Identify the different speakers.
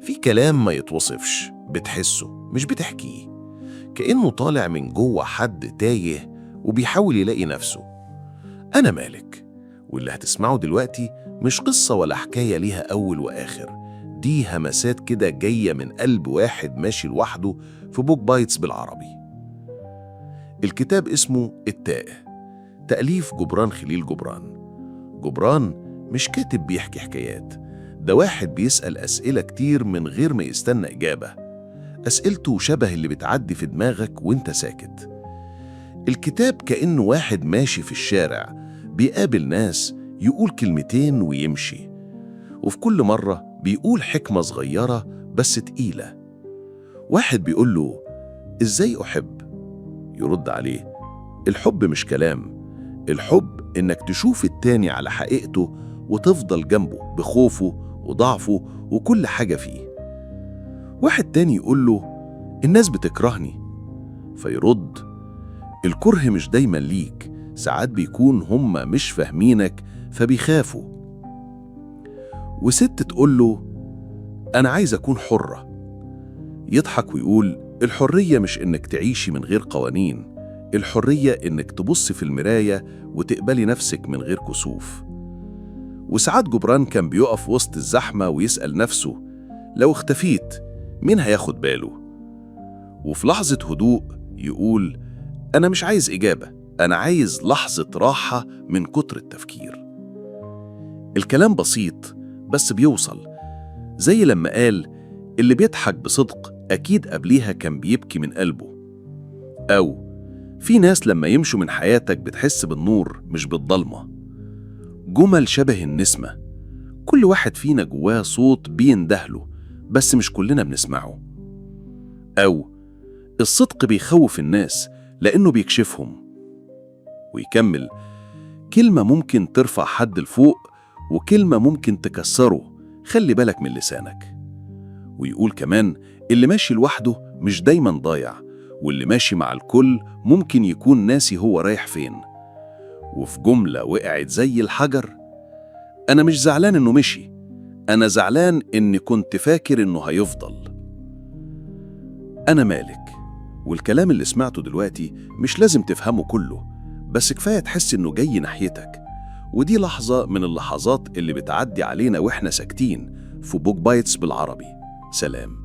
Speaker 1: في كلام ما يتوصفش، بتحسه مش بتحكيه، كأنه طالع من جوه حد تايه وبيحاول يلاقي نفسه. أنا مالك، واللي هتسمعه دلوقتي مش قصة ولا حكاية ليها أول وآخر، دي همسات كده جاية من قلب واحد ماشي لوحده في بوك بايتس بالعربي. الكتاب اسمه التائه، تأليف جبران خليل جبران. جبران مش كاتب بيحكي حكايات، ده واحد بيسأل أسئلة كتير من غير ما يستنى إجابة. أسئلته شبه اللي بتعدي في دماغك وانت ساكت. الكتاب كأنه واحد ماشي في الشارع بيقابل ناس، يقول كلمتين ويمشي، وفي كل مرة بيقول حكمة صغيرة بس تقيلة. واحد بيقول له: إزاي أحب؟ يرد عليه: الحب مش كلام، الحب إنك تشوف التاني على حقيقته وتفضل جنبه بخوفه وضعفه وكل حاجة فيه. واحد تاني يقول له: الناس بتكرهني، فيرد: الكره مش دايما ليك، ساعات بيكون هم مش فاهمينك فبيخافوا. وست تقول له: أنا عايز أكون حرة، يضحك ويقول: الحرية مش إنك تعيشي من غير قوانين، الحرية إنك تبص في المراية وتقبلي نفسك من غير كسوف. وساعات جبران كان بيقف وسط الزحمة ويسأل نفسه: لو اختفيت مين هياخد باله؟ وفي لحظة هدوء يقول: أنا مش عايز إجابة، أنا عايز لحظة راحة من كتر التفكير. الكلام بسيط بس بيوصل، زي لما قال: اللي بيضحك بصدق أكيد قبليها كان بيبكي من قلبه. أو في ناس لما يمشوا من حياتك بتحس بالنور مش بالضلمة. جمل شبه النسمة، كل واحد فينا جواه صوت بيندهله بس مش كلنا بنسمعه. أو الصدق بيخوف الناس لأنه بيكشفهم. ويكمل: كلمة ممكن ترفع حد لفوق وكلمة ممكن تكسره، خلي بالك من لسانك. ويقول كمان: اللي ماشي لوحده مش دايما ضايع، واللي ماشي مع الكل ممكن يكون ناسي هو رايح فين. وفي جملة وقعت زي الحجر: أنا مش زعلان إنه مشي، أنا زعلان إني كنت فاكر إنه هيفضل. أنا مالك، والكلام اللي سمعته دلوقتي مش لازم تفهمه كله، بس كفاية تحس إنه جاي ناحيتك. ودي لحظة من اللحظات اللي بتعدي علينا وإحنا ساكتين في بوك بايتس بالعربي. سلام.